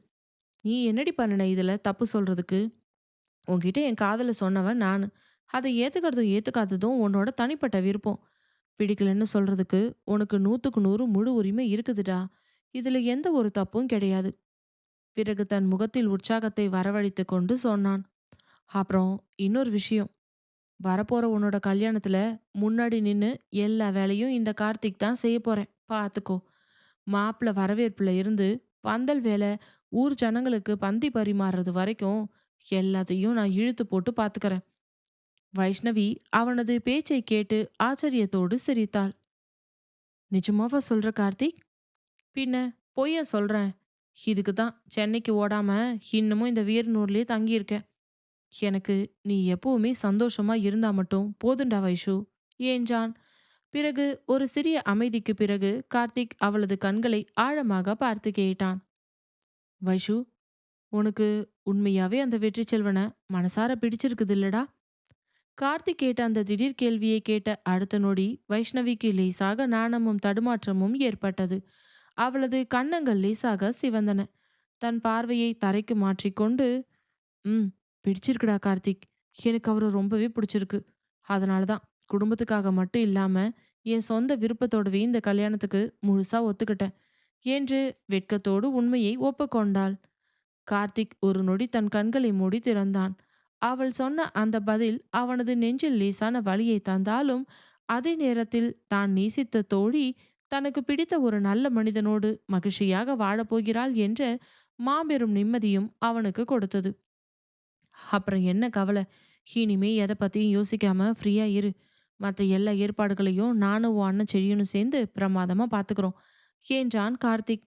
[SPEAKER 1] நீ என்னடி பண்ணுன இதுல தப்பு சொல்றதுக்கு? உன்கிட்ட என் காதல சொன்னவன் நானு. அதை ஏத்துக்கிறதும் ஏத்துக்காததும் உன்னோட தனிப்பட்ட விருப்பம். பிடிக்கலன்னு சொல்றதுக்கு உனக்கு 100க்கு 100 முழு உரிமை இருக்குதுடா. இதுல எந்த ஒரு தப்பும் கிடையாது. பிறகு தன் முகத்தில் உற்சாகத்தை வரவழைத்து கொண்டு சொன்னான். அப்புறம் இன்னொரு விஷயம். வரப்போற உன்னோட கல்யாணத்துல முன்னாடி நின்னு எல்லா வேலையும் இந்த கார்த்திக் தான் செய்ய போறேன். பாத்துக்கோ. மாப்பிள வரவேற்புல இருந்து பந்தல் வேலை, ஊர் ஜனங்களுக்கு பந்தி பரிமாறுறது வரைக்கும் எல்லாத்தையும் நான் இழுத்து போட்டு பாத்துக்கறேன். வைஷ்ணவி அவனது பேச்சை கேட்டு ஆச்சரியத்தோடு சிரித்தாள். நிஜமாவா சொல்ற கார்த்திக்? பின்ன பொய்யா சொல்றேன். இதுக்கு தான் சென்னைக்கு ஓடாம இன்னமும் இந்த வீரனூர்லயே தங்கியிருக்கேன். எனக்கு நீ எப்பவுமே சந்தோஷமா இருந்தா மட்டும் போதுண்டா வைஷு என்றான். பிறகு ஒரு சிறிய அமைதிக்கு பிறகு கார்த்திக் அவளது கண்களை ஆழமாக பார்த்து கேட்டான். வைஷு, உனக்கு உண்மையாவே அந்த வெற்றி செல்வனை மனசார பிடிச்சிருக்குது இல்லடா? கார்த்திக் கேட்ட அந்த திடீர் கேள்வியை கேட்ட அடுத்த நொடி வைஷ்ணவிக்கு லேசாக நாணமும் தடுமாற்றமும் ஏற்பட்டது. அவளது கன்னங்கள் லேசாக சிவந்தன. தன் பார்வையை தரைக்கு மாற்றிக்கொண்டு, ம், பிடிச்சிருக்குடா கார்த்திக். எனக்கு அவரை ரொம்பவே பிடிச்சிருக்கு. அதனால தான் குடும்பத்துக்காக மட்டும் இல்லாம, என் சொந்த விருப்பத்தோடவே இந்த கல்யாணத்துக்கு முழுசா ஒத்துக்கிட்டேன்" என்று வெட்கத்தோடு உண்மையை ஒப்புக்கொண்டாள். கார்த்திக் ஒரு நொடி தன் கண்களை மூடி திறந்தான். அவள் சொன்ன அந்த பதில் அவனது நெஞ்சில் லேசான வலியை தந்தாலும், அதே நேரத்தில் தான் நேசித்த தோழி தனக்கு பிடித்த ஒரு நல்ல மனிதனோடு மகிழ்ச்சியாக வாழப்போகிறாள் என்ற மாபெரும் நிம்மதியும் அவனுக்கு கொடுத்தது. அப்புறம் என்ன கவலை? இனிமே எதை பத்தியும் யோசிக்காம ஃப்ரீயா இரு. மற்ற எல்லா ஏற்பாடுகளையும் நானும் உன் அண்ணன் செழியனும் சேர்ந்து பிரமாதமா பார்த்துக்கிறோம் என்றான் கார்த்திக்.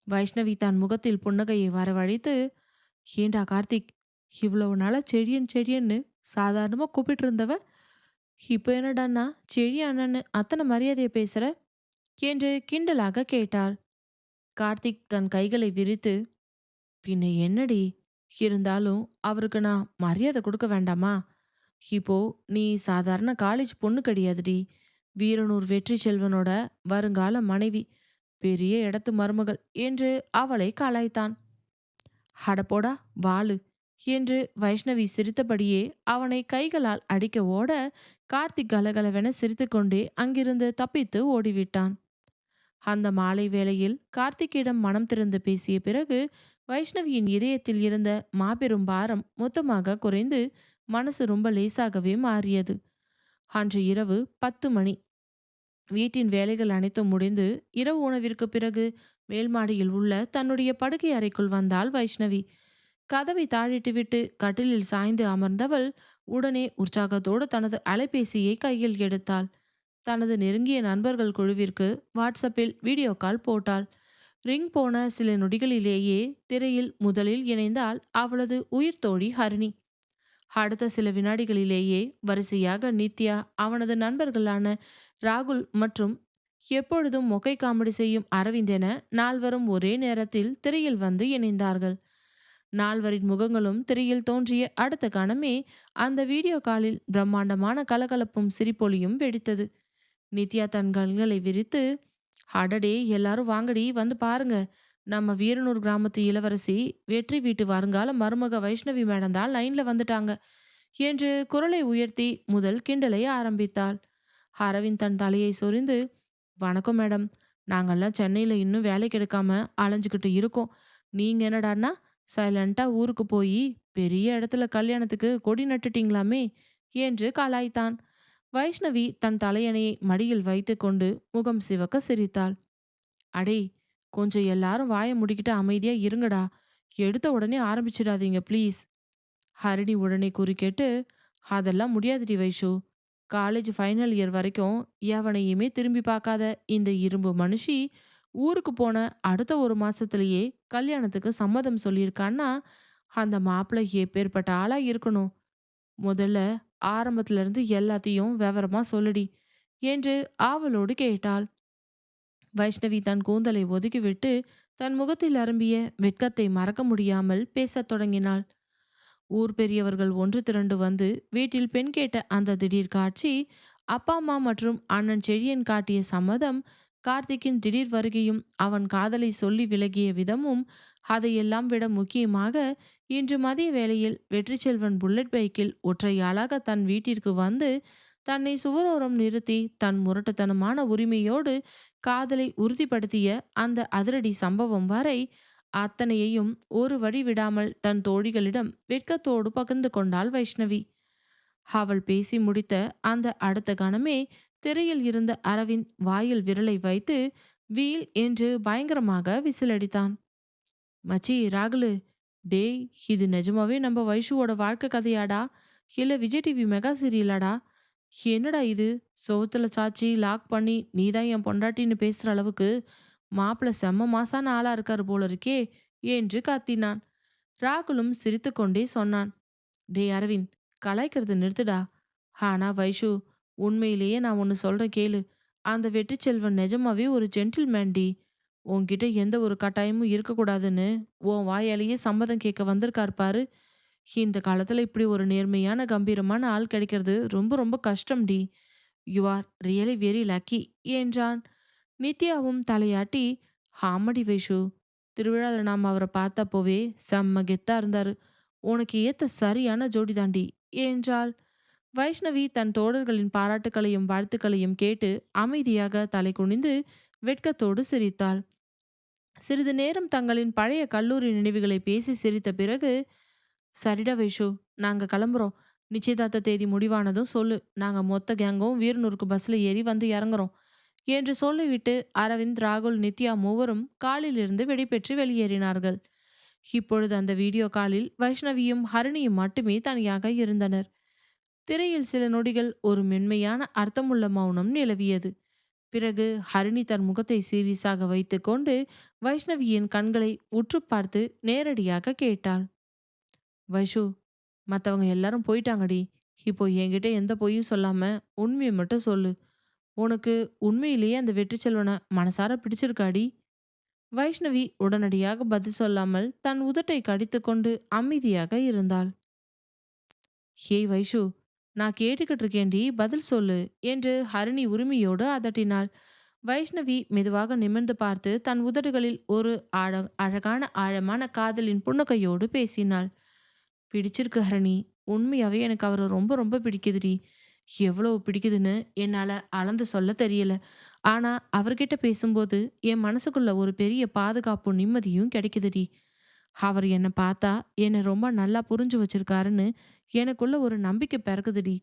[SPEAKER 1] வைஷ்ணவி தன் முகத்தில் புன்னகையை வரவழைத்து, ஏண்டா கார்த்திக், இவ்வளவு நாளா செழியன் செழியன்னு சாதாரணமா கூப்பிட்டு இருந்தவ, இப்ப என்னடான்னா செழி அண்ணன்னு அத்தனை மரியாதைய பேசுற என்று கிண்டலாக கேட்டாள். கார்த்திக் தன் கைகளை விரித்து, பின்ன என்னடி, இருந்தாலும் அவருக்கு நான் மரியாதை கொடுக்க வேண்டாமா? இப்போ நீ சாதாரண காலேஜ் பொண்ணு கிடையாதுடி. வீரனூர் வெற்றி செல்வனோட வருங்கால மனைவி, பெரிய இடத்து மருமகள் என்று அவளை கலாய்த்தான். அடப்போடா வாளு என்று வைஷ்ணவி சிரித்தபடியே அவனை கைகளால் அடிக்க ஓட, கார்த்திக் கலகலவென சிரித்துக்கொண்டே அங்கிருந்து தப்பித்து ஓடிவிட்டான். அந்த மாலை வேளையில் கார்த்திக்கிடம் மனம் திறந்து பேசிய பிறகு வைஷ்ணவியின் இதயத்தில் இருந்த மாபெரும் பாரம் மொத்தமாக குறைந்து மனசு ரொம்ப லேசாகவே மாறியது. அன்று இரவு 10 மணி. வீட்டின் வேலைகள் அனைத்தும் முடிந்து இரவு உணவிற்கு பிறகு மேல் மாடியில் உள்ள தன்னுடைய படுக்கை அறைக்குள் வந்தாள் வைஷ்ணவி. கதவை தாழிட்டுவிட்டு கட்டிலில் சாய்ந்து அமர்ந்தவள் உடனே உற்சாகத்தோடு தனது அலைபேசியை கையில் எடுத்தாள். தனது நெருங்கிய நண்பர்கள் குழுவிற்கு வாட்ஸ்அப்பில் வீடியோ கால் போட்டாள். ரிங் போன சில நொடிகளிலேயே திரையில் முதலில் இணைந்தாள் அவளது உயிர் தோழி ஹரிணி. அடுத்த சில வினாடிகளிலேயே வரிசையாக நித்யா, அவனது நண்பர்களான ராகுல் மற்றும் எப்பொழுதும் மொக்கை காமெடி செய்யும் அரவிந்த் என நால்வரும் ஒரே நேரத்தில் திரையில் வந்து இணைந்தார்கள். நால்வரின் முகங்களும் திரையில் தோன்றிய அடுத்த கணமே அந்த வீடியோ காலில் பிரம்மாண்டமான கலகலப்பும் சிரிப்பொலியும் வெடித்தது. நித்யா தன் கண்களை விரித்து, அடடே எல்லாரும் வாங்கடி வந்து பாருங்க, நம்ம வீரனூர் கிராமத்து இளவரசி வெற்றி வீட்டு வருங்கால மருமக வைஷ்ணவி மேடம் தான் லைன்ல வந்துட்டாங்க என்று குரலை உயர்த்தி முதல் கிண்டலை ஆரம்பித்தாள். அரவிந்த் தன் தலையை சொரிந்து, வணக்கம் மேடம், நாங்கெல்லாம் சென்னையில் இன்னும் வேலை கிடைக்காம அலைஞ்சுக்கிட்டு இருக்கோம். நீங்க என்னடான்னா சைலண்டா ஊருக்கு போய் பெரிய இடத்துல கல்யாணத்துக்கு கொடி நட்டுட்டீங்களாமே என்று கலாய்த்தான். வைஷ்ணவி தன் தலையணையை மடியில் வைத்துக்கொண்டு முகம் சிவக்க சிரித்தாள். அடே, கொஞ்சம் எல்லாரும் வாயை முடிக்கிட்டு அமைதியா இருங்கடா, எடுத்த உடனே ஆரம்பிச்சிடாதீங்க ப்ளீஸ். ஹரிணி உடனே குறுக்கிட்டு, அதெல்லாம் முடியாதுடி வைஷு. காலேஜ் ஃபைனல் இயர் வரைக்கும் எவனையுமே திரும்பி பார்க்காத இந்த இரும்பு மனுஷி ஊருக்கு போன அடுத்த ஒரு மாசத்திலேயே கல்யாணத்துக்கு சம்மதம் சொல்லியிருக்கான்னா, அந்த மாப்பிள்ளை எப்பேற்பட்ட ஆளா இருக்கணும். முதல்ல ஆரம்பத்துல இருந்து எல்லாத்தையும் விவரமா சொல்லுடி என்று ஆவலோடு கேட்டாள். வைஷ்ணவி தன் கூந்தலை ஒதுக்கிவிட்டு தன் முகத்தில் அரும்பிய வெட்கத்தை மறக்க முடியாமல் பேசத் தொடங்கினாள். ஊர் பெரியவர்கள் ஒன்று திரண்டு வந்து வீட்டில் பெண் கேட்ட அந்த திடீர் காட்சி, அப்பா அம்மா மற்றும் அண்ணன் செழியன் காட்டிய சம்மதம், கார்த்திக்கின் திடீர் வருகையும் அவன் காதலை சொல்லி விலகிய விதமும், அதையெல்லாம் விட முக்கியமாக இன்று மதிய வேளையில் வெற்றி செல்வன் புல்லட் பைக்கில் ஒற்றையாளாக தன் வீட்டிற்கு வந்து தன்னை சுவரோரம் நிறுத்தி தன் முரட்டுத்தனமான உரிமையோடு காதலை உறுதிப்படுத்திய அந்த அதிரடி சம்பவம் வரை அத்தனையையும் ஒரு வழி விடாமல் தன் தோழிகளிடம் வெட்கத்தோடு பகிர்ந்து கொண்டாள் வைஷ்ணவி. அவள் பேசி முடித்த அந்த அடுத்த கணமே திரையில் இருந்த அரவிந்த் வாயில் விரலை வைத்து வீல் என்று பயங்கரமாக விசிலடித்தான். மச்சி ராகுலு, டேய், இது நிஜமாவே நம்ம வைஷுவோட வாழ்க்கை கதையாடா, இல்ல விஜய் டிவி மெகா சீரியலாடா? என்னடா இது, சோத்துல சாச்சி லாக் பண்ணி நீதான் என் பொண்டாட்டின்னு பேசுற அளவுக்கு மாப்பிள்ள செம்ம மாசான ஆளா இருக்காரு போல இருக்கே என்று கத்தினான். ராகுலும் சிரித்துக்கொண்டே சொன்னான், டேய் அரவிந்த், கலாய்க்கிறத நிறுத்துடா. ஆனா வைஷு, உண்மையிலேயே நான் ஒன்னு சொல்றேன் கேளு. அந்த வெற்றி செல்வன் நிஜமாவே ஒரு ஜென்டில்மேன் டி. உன்கிட்ட எந்த ஒரு கட்டாயமும் இருக்கக்கூடாதுன்னு உன் வாயாலேயே சம்மதம் கேட்க வந்திருக்கார் பாரு. இந்த காலத்துல இப்படி ஒரு நேர்மையான கம்பீரமான ஆள் கிடைக்கிறது ரொம்ப ரொம்ப கஷ்டம் டி. You are really very lucky என்றான். நித்யாவும் தலையாட்டி, ஆமாடி வைஷு, திருவிழால நாம் அவரை பார்த்தப்போவே செம்ம கெத்தா இருந்தாரு. உனக்கு ஏத்த சரியான ஜோடி தாண்டி என்றாள். வைஷ்ணவி தன் தோழர்களின் பாராட்டுக்களையும் வாழ்த்துக்களையும் கேட்டு அமைதியாக தலை குனிந்து வெட்கத்தோடு சிரித்தாள். சிறிது நேரம் தங்களின் பழைய கல்லூரி நினைவுகளை பேசி சிரித்த பிறகு, சரிடா வைஷு, நாங்க கிளம்புறோம். நிச்சயதார்த்த தேதி முடிவானதும் சொல்லு. நாங்க மொத்த கேங்கும் வீரனூருக்கு பஸ்ல ஏறி வந்து இறங்குறோம் என்று சொல்லிவிட்டு அரவிந்த், ராகுல், நித்யா மூவரும் காலில் இருந்து விடைபெற்று வெளியேறினார்கள். இப்பொழுது அந்த வீடியோ காலில் வைஷ்ணவியும் ஹரிணியும் மட்டுமே தனியாக இருந்தனர். திரையில் சில நொடிகள் ஒரு மென்மையான அர்த்தமுள்ள மௌனம் நிலவியது. பிறகு ஹரிணி தன் முகத்தை சீரியஸாக வைத்துக்கொண்டு வைஷ்ணவியின் கண்களை உற்று பார்த்து நேரடியாக கேட்டாள். வைஷு, மத்தவங்க எல்லாரும் போயிட்டாங்கடி. இப்போ என்கிட்ட எந்த பொய்யும் சொல்லாம உண்மையை மட்டும் சொல்லு. உனக்கு உண்மையிலேயே அந்த வெற்றி செல்வனை மனசார பிடிச்சிருக்காடி? வைஷ்ணவி உடனடியாக பதில் சொல்லாமல் தன் உதட்டை கடித்துக்கொண்டு அமைதியாக இருந்தாள். ஏய் வைஷு, நான் கேட்டுக்கிட்டு இருக்கேன்டி, பதில் சொல்லு என்று ஹரிணி உரிமையோடு அதட்டினாள். வைஷ்ணவி மெதுவாக நிமிர்ந்து பார்த்து தன் உதடுகளில் ஒரு அழகான ஆழமான காதலின் புன்னகையோடு பேசினாள். பிடிச்சிருக்கு ஹரிணி. உண்மையாவே எனக்கு அவரை ரொம்ப ரொம்ப பிடிக்குதுடி. எவ்வளவு பிடிக்குதுன்னு என்னால அளந்து சொல்ல தெரியல. ஆனா அவர்கிட்ட பேசும்போது என் மனசுக்குள்ள ஒரு பெரிய பாதுகாப்பும் நிம்மதியும் கிடைக்குதுடி. அவர் என்னை பார்த்தா என்னை ரொம்ப நல்லா புரிஞ்சு வச்சிருக்காருன்னு எனக்குள்ள ஒரு நம்பிக்கை பிறகுதுடி.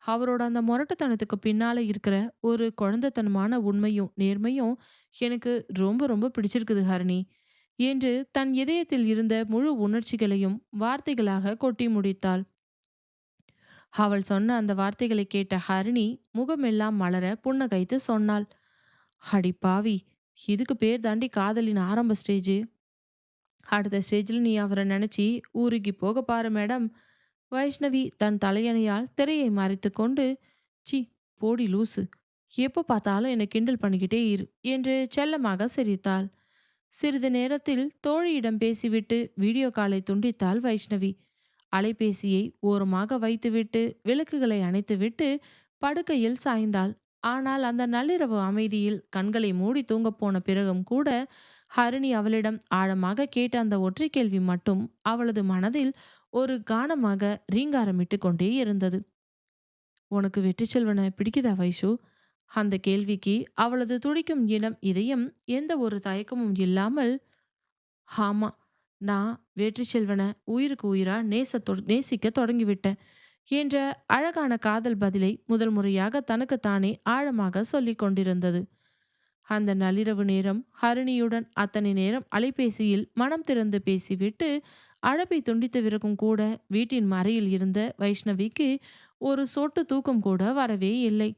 [SPEAKER 1] அவரோட அந்த முரட்டுத்தனத்துக்கு பின்னால இருக்கிற ஒரு குழந்தைத்தனமான உண்மையும் நேர்மையும் எனக்கு ரொம்ப ரொம்ப பிடிச்சிருக்குது ஹரிணி என்று தன் இதயத்தில் இருந்த முழு உணர்ச்சிகளையும் வார்த்தைகளாக கொட்டி முடித்தாள். அவள் சொன்ன அந்த வார்த்தைகளை கேட்ட ஹரிணி முகமெல்லாம் மலர புன்னகைத்து சொன்னாள். அடி பாவி, இதுக்கு பேர் தாண்டி காதலின் ஆரம்ப ஸ்டேஜ். அடுத்த ஸ்டேஜில் நீ அவரை நினைச்சி ஊருகி போக பாரு மேடம். வைஷ்ணவி தன் தலையணையால் திரையை மறைத்து கொண்டு, சி, போடி லூசு, எப்போ பார்த்தாலும் என்னை கிண்டல் பண்ணிக்கிட்டே இரு என்று செல்லமாக சிரித்தாள். சிறிது நேரத்தில் தோழியிடம் பேசிவிட்டு வீடியோ காலை துண்டித்தாள் வைஷ்ணவி. அலைபேசியை ஓரமாக வைத்துவிட்டு விளக்குகளை அணைத்துவிட்டு படுக்கையில் சாய்ந்தாள். ஆனால் அந்த நள்ளிரவு அமைதியில் கண்களை மூடி தூங்கப் போன பிறகும் கூட ஹரிணி அவளிடம் ஆழமாக கேட்ட அந்த ஒற்றை கேள்வி மட்டும் அவளது மனதில் ஒரு கானமாக ரீங்காரமிட்டு கொண்டே இருந்தது. உனக்கு வெற்றி செல்வனை பிடிக்குதா வைஷு? அந்த கேள்விக்கு அவளது துடிக்கும் இளம் இதயம் எந்த ஒரு தயக்கமும் இல்லாமல், ஆமா, நான் வெற்றி செல்வனை உயிருக்கு உயிரா நேசிக்க தொடங்கிவிட்டேன் என்ற அழகான காதல் பதிலை முதல் முறையாக தனக்குத்தானே ஆழமாக சொல்லிக் கொண்டிருந்தது. அந்த நள்ளிரவு நேரம் ஹரிணியுடன் அத்தனை நேரம் அலைபேசியில் மனம் திறந்து பேசிவிட்டு அழைப்பை துண்டித்து விறகும் கூட வீட்டின் மறையில் இருந்த வைஷ்ணவிக்கு ஒரு சொட்டு தூக்கம் கூட வரவே இல்லை.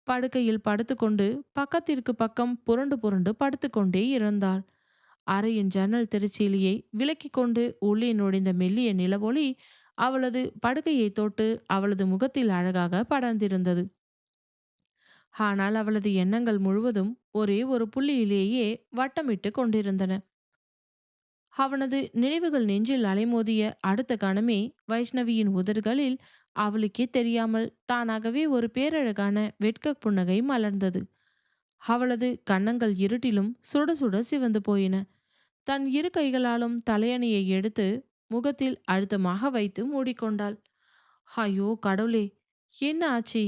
[SPEAKER 1] படுக்கையில் படுத்துக்கொண்டு பக்கத்திற்கு பக்கம் புரண்டு புரண்டு படுத்துக்கொண்டே இருந்தாள். அறையின் ஜன்னல் திருச்சியிலேயே விலக்கிக் கொண்டு உள்ளே நுழைந்த மெல்லிய நிலவொளி அவளது படுக்கையை தொட்டு அவளது முகத்தில் அழகாக படர்ந்திருந்தது. ஆனால் அவளது எண்ணங்கள் முழுவதும் ஒரே ஒரு புள்ளியிலேயே வட்டமிட்டு கொண்டிருந்தன. அவனது நினைவுகள் நெஞ்சில் அலைமோதிய அடுத்த கணமே வைஷ்ணவியின் உதடுகளில் அவளுக்கே தெரியாமல் தானாகவே ஒரு பேரழகான வெட்க புன்னகை மலர்ந்தது. அவளது கன்னங்கள் இருட்டிலும் சுட சுட சிவந்து போயின. தன் இரு கைகளாலும் தலையணையை எடுத்து முகத்தில் அழுத்தமாக வைத்து மூடிக்கொண்டாள். ஐயோ கடவுளே, என்ன ஆச்சு?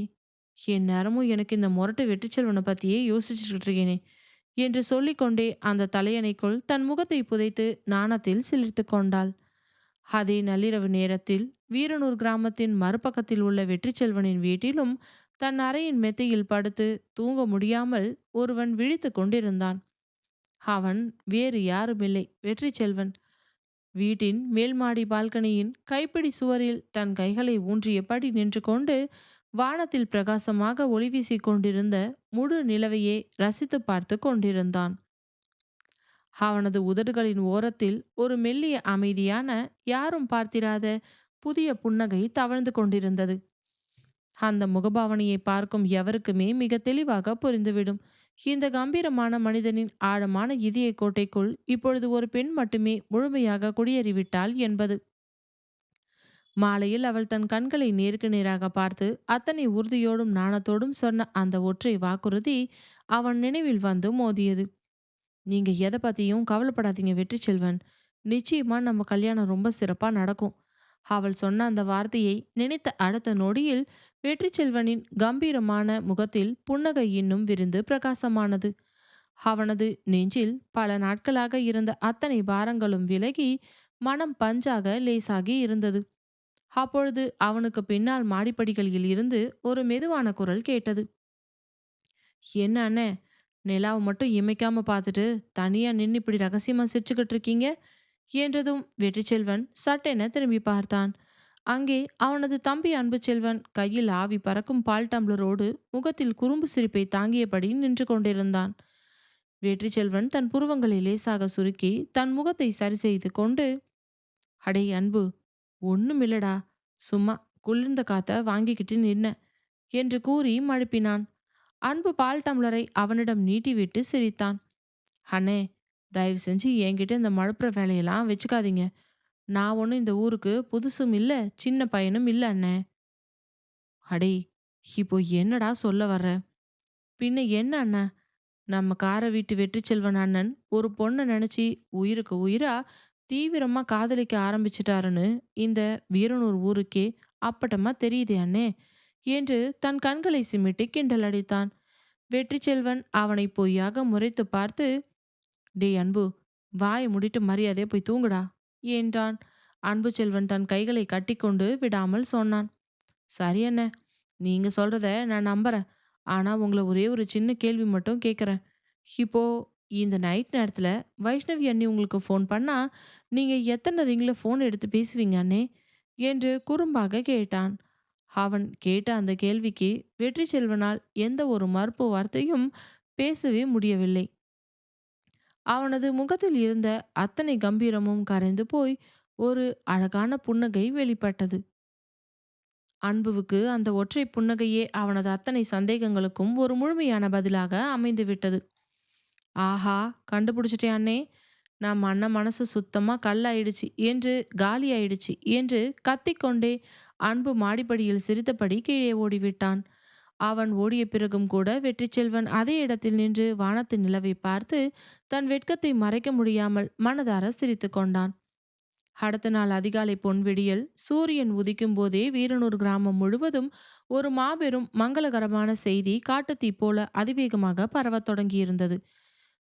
[SPEAKER 1] என் நேரமும் எனக்கு இந்த முரட்டு வெற்றிச்செல்வனை பத்தியே யோசிச்சுட்டு இருக்கேனே என்று சொல்லிக்கொண்டே அந்த தலையணைக்குள் தன் முகத்தை புதைத்து நாணத்தில் சிலிர்த்து கொண்டாள். அதே நள்ளிரவு நேரத்தில் வீரனூர் கிராமத்தின் மறுபக்கத்தில் உள்ள வெற்றிச்செல்வனின் வீட்டிலும் தன் அறையின் மெத்தையில் படுத்து தூங்க முடியாமல் ஒருவன் விழித்து கொண்டிருந்தான். அவன் வேறு யாருமில்லை, வெற்றி செல்வன். வீட்டின் மேல்மாடி பால்கனியின் கைப்பிடி சுவரில் தன் கைகளை ஊன்றியபடி நின்று கொண்டு வானத்தில் பிரகாசமாக ஒளி வீசிக் கொண்டிருந்த முழு நிலவையே ரசித்து பார்த்து கொண்டிருந்தான். அவனது உதடுகளின் ஓரத்தில் ஒரு மெல்லிய அமைதியான, யாரும் பார்த்திராத புதிய புன்னகை தவழ்ந்து கொண்டிருந்தது. அந்த முகபாவனையை பார்க்கும் எவருக்குமே மிக தெளிவாக புரிந்துவிடும், இந்த கம்பீரமான மனிதனின் ஆழமான இதய கோட்டைக்குள் இப்பொழுது ஒரு பெண் மட்டுமே முழுமையாக குடியேறிவிட்டாள் என்பது. மாலையில் அவள் தன் கண்களை நேருக்கு நேராக பார்த்து அத்தனை உறுதியோடும் நாணத்தோடும் சொன்ன அந்த ஒற்றை வாக்குறுதி அவன் நினைவில் வந்து மோதியது. நீங்க எதை பத்தியும் கவலைப்படாதீங்க வெற்றி செல்வன். நிச்சயமா நம்ம கல்யாணம் ரொம்ப சிறப்பா நடக்கும். அவள் சொன்ன அந்த வார்த்தையை நினைத்த அடுத்த நொடியில் வெற்றி செல்வனின் கம்பீரமான முகத்தில் புன்னகை இன்னும் விரிந்து பிரகாசமானது. அவனது நெஞ்சில் பல நாட்களாக இருந்த அத்தனை பாரங்களும் விலகி மனம் பஞ்சாக லேசாகி இருந்தது. அப்பொழுது அவனுக்கு பின்னால் மாடிப்படிகளில் இருந்து ஒரு மெதுவான குரல் கேட்டது. என்ன அண்ணே, நிலாவை மட்டும் இமைக்காம பார்த்துட்டு தனியா நின்னு இப்படி ரகசியமா சிரிச்சுக்கிட்டு இருக்கீங்க என்றதும் வெற்றி செல்வன் சட்டென திரும்பி பார்த்தான். அங்கே அவனது தம்பி அன்பு செல்வன் கையில் ஆவி பறக்கும் பால் டம்ளரோடு முகத்தில் குறும்பு சிரிப்பை தாங்கியபடி நின்று கொண்டிருந்தான். வெற்றி செல்வன் தன் புருவங்களை லேசாக சுருக்கி தன் முகத்தை சரி செய்து கொண்டு, அடே அன்பு, ஒண்ணுமில்லடா, சும்மா குளிர்ந்த காத்த வாங்கிக்கிட்டு நின்ன என்று கூறி மழுப்பினான். அன்பு பால் டம்ளரை அவனிடம் நீட்டிவிட்டு சிரித்தான். அண்ணே, தயவு செஞ்சு என்கிட்ட இந்த மழுப்புற வேலையெல்லாம் வச்சுக்காதீங்க. நான் ஒன்றும் இந்த ஊருக்கு புதுசும் இல்ல, சின்ன பையனும் இல்ல அண்ணே. அடே, இப்போ என்னடா சொல்ல வர்ற? பின்ன என்ன அண்ணா, நம்ம கார வீட்டு வெற்றி செல்வன் அண்ணன் ஒரு பொண்ணை நினைச்சு உயிருக்கு உயிரா தீவிரமா காதலிக்க ஆரம்பிச்சிட்டாருன்னு இந்த வீரனூர் ஊருக்கே அப்பட்டமா தெரியுதே அண்ணே என்று தன் கண்களை சிமிட்டி கிண்டல் அடித்தான். வெற்றி செல்வன் அவனை பொய்யாக முறைத்து பார்த்து, டேய் அன்பு, வாயை மூடிட்டு மரியாதையா போய் தூங்குடா என்றான். அன்பு செல்வன் தன் கைகளை கட்டிக்கொண்டு விடாமல் சொன்னான். சரி அண்ணே, நீங்க சொல்றத நான் நம்புறேன். ஆனா உங்களை ஒரே ஒரு சின்ன கேள்வி மட்டும் கேட்குறேன். இப்போ இந்த நைட் நேரத்துல வைஷ்ணவி அண்ணி உங்களுக்கு ஃபோன் பண்ணா, நீங்க எத்தனை ரிங்ல ஃபோன் எடுத்து பேசுவீங்க அண்ணே என்று குறும்பாக கேட்டான். அவன் கேட்ட அந்த கேள்விக்கு வெற்றி செல்வனால் எந்த ஒரு மறுப்பு வார்த்தையும் பேசவே முடியவில்லை. அவனது முகத்தில் இருந்த அத்தனை கம்பீரமும் கரைந்து போய் ஒரு அழகான புன்னகை வெளிப்பட்டது. அன்புவுக்கு அந்த ஒற்றை புன்னகையே அவனது அத்தனை சந்தேகங்களுக்கும் ஒரு முழுமையான பதிலாக அமைந்து விட்டது. ஆஹா, கண்டுபிடிச்சிட்டே அண்ணே, நம்ம அண்ணன் மனசு சுத்தமா கல்லாயிடுச்சு என்று காலியாயிடுச்சு என்று கத்திக்கொண்டே அன்பு மாடிப்படியில் சிரித்தபடி கீழே ஓடிவிட்டான். அவன் ஓடிய பிறகும் கூட வெற்றி செல்வன் அதே இடத்தில் நின்று வானத்து நிலவை பார்த்து தன் வெட்கத்தை மறைக்க முடியாமல் மனதார சிரித்து கொண்டான். அடுத்த நாள் அதிகாலை பொன்விடியல் சூரியன் உதிக்கும் போதே வீரனூர் கிராமம் முழுவதும் ஒரு மாபெரும் மங்களகரமான செய்தி காட்டுத்தீ போல அதிவேகமாக பரவத் தொடங்கியிருந்தது.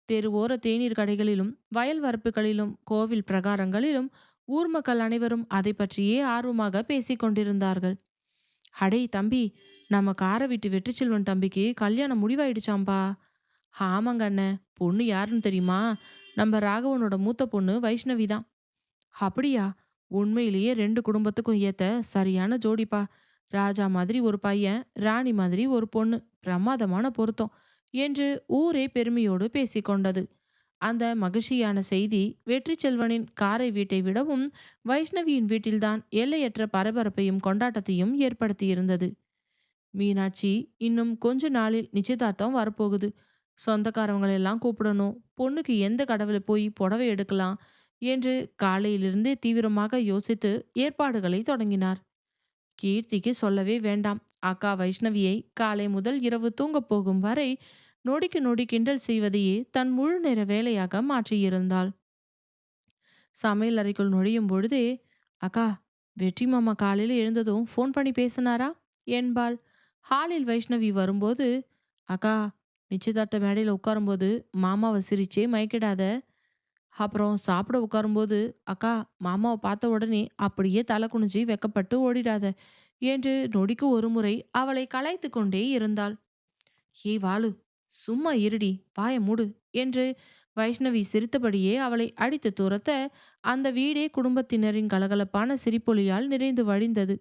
[SPEAKER 1] தெருவோர தேநீர் கடைகளிலும் வயல் வரப்புகளிலும் கோவில் பிரகாரங்களிலும் ஊர் மக்கள் அனைவரும் அதை பற்றியே ஆர்வமாக பேசிக் கொண்டிருந்தார்கள். அடே தம்பி, நம்ம காரை விட்டு வெற்றிச்செல்வன் தம்பிக்கு கல்யாணம் முடிவாயிடுச்சாம்பா. ஆமாங்க அண்ணன், பொண்ணு யாருன்னு தெரியுமா? நம்ம ராகவனோட மூத்த பொண்ணு வைஷ்ணவி தான். அப்படியா? உண்மையிலேயே ரெண்டு குடும்பத்துக்கும் ஏத்த சரியான ஜோடிப்பா. ராஜா மாதிரி ஒரு பையன், ராணி மாதிரி ஒரு பொண்ணு, பிரமாதமான பொருத்தம் என்று ஊரே பெருமையோடு பேசிக்கொண்டது. அந்த மகிழ்ச்சியான செய்தி வெற்றி செல்வனின் காரை வீட்டை விடவும் வைஷ்ணவியின் வீட்டில்தான் எல்லையற்ற பரபரப்பையும் கொண்டாட்டத்தையும் ஏற்படுத்தியிருந்தது. மீனாட்சி, இன்னும் கொஞ்ச நாளில் நிச்சயதார்த்தம் வரப்போகுது. சொந்தக்காரவங்களெல்லாம் கூப்பிடணும். பொண்ணுக்கு எந்த கடவுளை போய் புடவை எடுக்கலாம் என்று காலையிலிருந்தே தீவிரமாக யோசித்து ஏற்பாடுகளை தொடங்கினார். கீர்த்திக்கு சொல்லவே வேண்டாம். அக்கா வைஷ்ணவியை காலை முதல் இரவு தூங்கப் போகும் வரை நொடிக்கு நொடி கிண்டல் செய்வதையே தன் முழு நேர வேலையாக மாற்றியிருந்தாள். சமையல் அறைக்குள் நுழையும் பொழுதே, அக்கா, வெற்றி மாமா காலையில் எழுந்ததும் ஃபோன் பண்ணி பேசினாரா என்பாள். ஹாலில் வைஷ்ணவி வரும்போது, அக்கா, நிச்சயதார்த்த மேடையில் உட்காரும்போது மாமாவை சிரிச்சே மயக்கிடாத. அப்புறம் சாப்பிட உட்காரும்போது, அக்கா, மாமாவை பார்த்த உடனே அப்படியே தலை குனிஞ்சு வெக்கப்பட்டு ஓடிடாத என்று நொடிக்கு ஒரு முறை அவளை கலாய்த்து கொண்டே இருந்தாள். ஏய் வாளு, சும்மா இருடி, வாய மூடு என்று வைஷ்ணவி சிரித்தபடியே அவளை அடித்து துரத்த அந்த வீடே குடும்பத்தினரின் கலகலப்பான சிரிப்பொலியால் நிறைந்து வழிந்தது.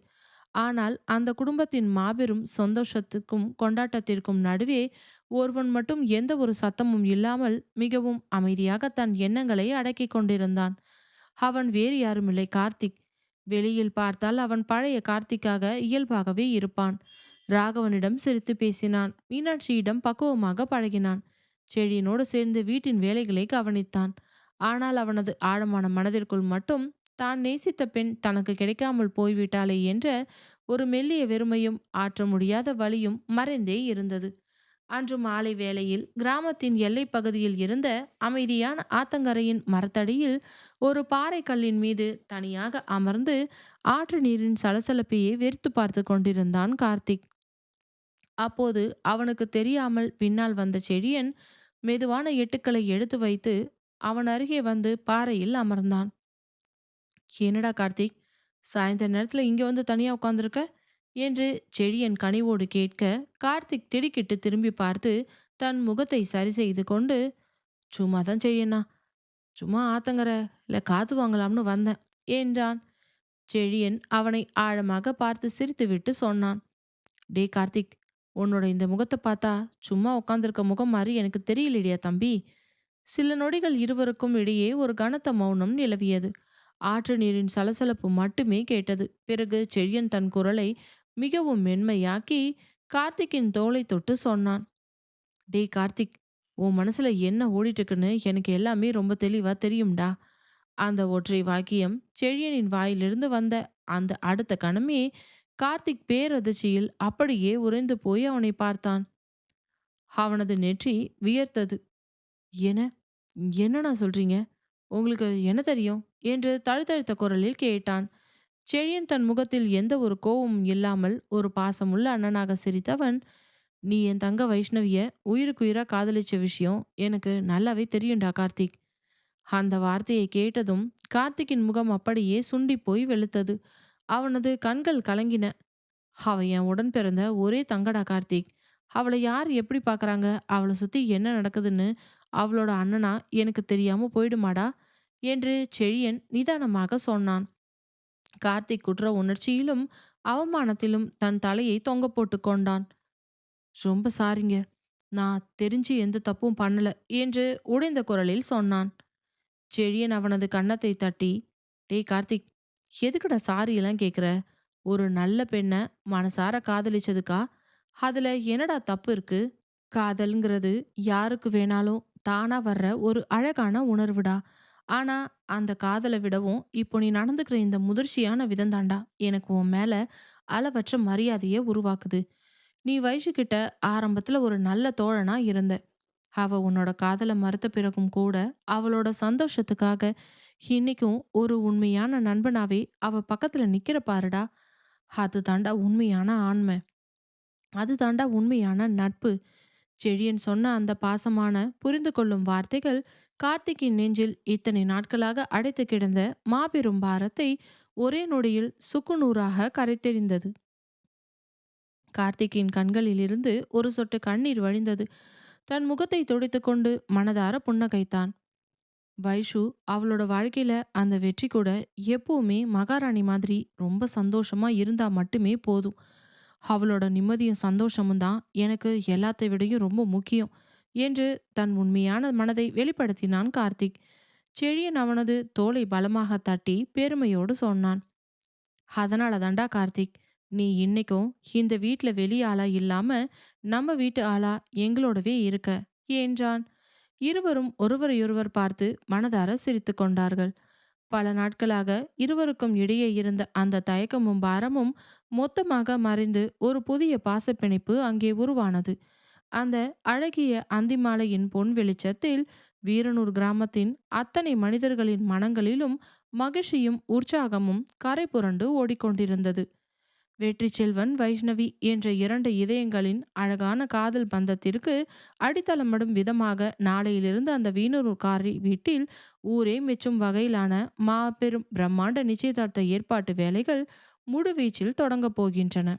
[SPEAKER 1] ஆனால் அந்த குடும்பத்தின் மாபெரும் சந்தோஷத்துக்கும் கொண்டாட்டத்திற்கும் நடுவே ஒருவன் மட்டும் எந்த ஒரு சத்தமும் இல்லாமல் மிகவும் அமைதியாக தன் எண்ணங்களை அடக்கிக் கொண்டிருந்தான். அவன் வேறு யாருமில்லை, கார்த்திக். வெளியில் பார்த்தால் அவன் பழைய கார்த்திக்காக இயல்பாகவே இருப்பான். ராகவனிடம் சிரித்து பேசினான். மீனாட்சியிடம் பக்குவமாக பழகினான். செழியனோடு சேர்ந்து வீட்டின் வேலைகளை கவனித்தான். ஆனால் அவனது ஆழமான மனதிற்குள் மட்டும் தான் நேசித்த பெண் தனக்கு கிடைக்காமல் போய்விட்டாளே என்ற ஒரு மெல்லிய வெறுமையும் ஆற்ற முடியாத வலியும் மறைந்தே இருந்தது. அன்று மாலை வேளையில் கிராமத்தின் எல்லைப் பகுதியில் இருந்த அமைதியான ஆத்தங்கரையின் மரத்தடியில் ஒரு பாறை கல்லின் மீது தனியாக அமர்ந்து ஆற்று நீரின் சலசலப்பையே வெறித்து பார்த்து கொண்டிருந்தான் கார்த்திக். அப்போது அவனுக்கு தெரியாமல் பின்னால் வந்த செழியன் மெதுவான எட்டுக்களை எடுத்து வைத்து அவன் அருகே வந்து பாறையில் அமர்ந்தான். "என்னடா கார்த்திக், சாயந்தர நேரத்துல இங்க வந்து தனியா உட்கார்ந்திருக்க?" என்று செழியன் கனிவோடு கேட்க, கார்த்திக் திடுக்கிட்டு திரும்பி பார்த்து தன் முகத்தை சரி செய்து கொண்டு, "சும்மா தான் செழியண்ணா, சும்மா ஆத்தங்கரையில காத்து வாங்கலாம்னு வந்தேன்" என்றான். செழியன் அவனை ஆழமாக பார்த்து சிரித்துவிட்டு சொன்னான், "டேய் கார்த்திக், உன்னோட இந்த முகத்தை பார்த்தா சும்மா உட்காந்துருக்க முகம் மாதிரி எனக்கு தெரியலைடியா தம்பி." சில நொடிகள் இருவருக்கும் இடையே ஒரு கனத்த மௌனம் நிலவியது. ஆற்று நீரின் சலசலப்பு மட்டுமே கேட்டது. பிறகு செழியன் தன் குரலை மிகவும் மென்மையாக்கி கார்த்திக்கின் தோளை தொட்டு சொன்னான், "டேய் கார்த்திக், உன் மனசுல என்ன ஓடிட்டு இருக்குன்னு எனக்கு எல்லாமே ரொம்ப தெளிவா தெரியும்டா." அந்த ஒற்றை வாக்கியம் செழியனின் வாயிலிருந்து வந்த அந்த அடுத்த கணமே கார்த்திக் பேரதிர்ச்சியில் அப்படியே உறைந்து போய் அவனை பார்த்தான். அவனது நெற்றி வியர்த்தது. "என்ன? என்னண்ணா சொல்றீங்க? உங்களுக்கு என்ன தெரியும்?" என்று தழுதழுத்த குரலில் கேட்டான். செழியன் தன் முகத்தில் எந்த ஒரு கோபமும் இல்லாமல் ஒரு பாசமுள்ள அண்ணனாக சிரித்தவன், "நீ என் தங்க வைஷ்ணவிய உயிருக்குயிரா காதலிச்ச விஷயம் எனக்கு நல்லாவே தெரியும்டா கார்த்திக்." அந்த வார்த்தையை கேட்டதும் கார்த்திக்கின் முகம் அப்படியே சுண்டி போய் வெளுத்தது. அவனது கண்கள் கலங்கின. "அவ என் உடன் பிறந்த ஒரே தங்கடா கார்த்திக். அவளை யார் எப்படி பார்க்கறாங்க, அவளை சுத்தி என்ன நடக்குதுன்னு அவளோட அண்ணனா எனக்கு தெரியாம போயிடுமாடா?" என்று செழியன் நிதானமாக சொன்னான். கார்த்திக் குற்ற உணர்ச்சியிலும் அவமானத்திலும் தன் தலையை தொங்க போட்டு கொண்டான். "ரொம்ப சாரிங்க. நான் தெரிஞ்சு எந்த தப்பும் பண்ணல" என்று உடைந்த குரலில் சொன்னான். செழியன் அவனது கன்னத்தை தட்டி, "டேய் கார்த்திக், எதுக்குடா சாரி எல்லாம் கேக்குற? ஒரு நல்ல பெண்ண மனசார காதலிச்சதுக்கா அதுல என்னடா தப்பு இருக்கு? காதல்ங்கிறது யாருக்கு வேணாலும் தானா வர்ற ஒரு அழகான உணர்வுடா. ஆனா அந்த காதலை விடவும் இப்போ நீ நடந்துக்கிற இந்த முதிர்ச்சியான விதம்தான்டா எனக்கு உன் மேல அளவற்ற மரியாதையை உருவாக்குது. நீ வைஷுக்கிட்ட ஆரம்பத்துல ஒரு நல்ல தோழனா இருந்த. அவ உன்னோட காதல மறுத்த பிறகும் கூட அவளோட சந்தோஷத்துக்காக இன்னைக்கும் ஒரு உண்மையான நண்பனாவே அவ பக்கத்துல நிக்கிற பாருடா. அது தாண்டா உண்மையான ஆண்மை. அது தாண்டா உண்மையான நட்பு." செழியன் சொன்ன அந்த பாசமான புரிந்து கொள்ளும் வார்த்தைகள் கார்த்திக்கின் நெஞ்சில் இத்தனை நாட்களாக அடைத்து கிடந்த மாபெரும் பாரத்தை ஒரே நொடியில் சுக்குநூறாக கரைத்தெறிந்தது. கார்த்திக்கின் கண்களிலிருந்து ஒரு சொட்டு கண்ணீர் வழிந்தது. தன் முகத்தை துடைத்துக்கொண்டு மனதார புன்னகைத்தான். வைஷு அவளோட வாழ்க்கையில அந்த வெற்றி கூட எப்பவுமே மகாராணி மாதிரி ரொம்ப சந்தோஷமா இருந்தா மட்டுமே போதும். அவளோட நிம்மதியும் சந்தோஷமும் தான் எனக்கு எல்லாத்தை விடையும் ரொம்ப முக்கியம் என்று தன் உண்மையான மனதை வெளிப்படுத்தினான் கார்த்திக். செழியன் அவனது தோளை பலமாக தட்டி பெருமையோடு சொன்னான், "அதனால தாண்டா கார்த்திக், நீ இன்னைக்கும் இந்த வீட்ல வெளி ஆளா இல்லாம நம்ம வீட்டு ஆளா எங்களோடவே இருக்க" என்றான். இருவரும் ஒருவரையொருவர் பார்த்து மனதார சிரித்துக் கொண்டார்கள். பல நாட்களாக இருவருக்கும் இடையே இருந்த அந்த தயக்கமும் பாரமும் மொத்தமாக மறைந்து ஒரு புதிய பாசப்பிணைப்பு அங்கே உருவானது. அந்த அழகிய அந்திமாலையின் பொன் வெளிச்சத்தில் வீரனூர் கிராமத்தின் அத்தனை மனிதர்களின் மனங்களிலும் மகிழ்ச்சியும் உற்சாகமும் கரை புரண்டு ஓடிக்கொண்டிருந்தது. வெற்றி செல்வன் வைஷ்ணவி என்ற இரண்டு இதயங்களின் அழகான காதல் பந்தத்திற்கு அடித்தளமிடும் விதமாக நாளையிலிருந்து அந்த வீணூர்காரி வீட்டில் ஊரே மெச்சும் வகையிலான மாபெரும் பிரம்மாண்ட நிச்சயதார்த்த ஏற்பாட்டு வேலைகள் முழுவீச்சில் தொடங்கப் போகின்றன.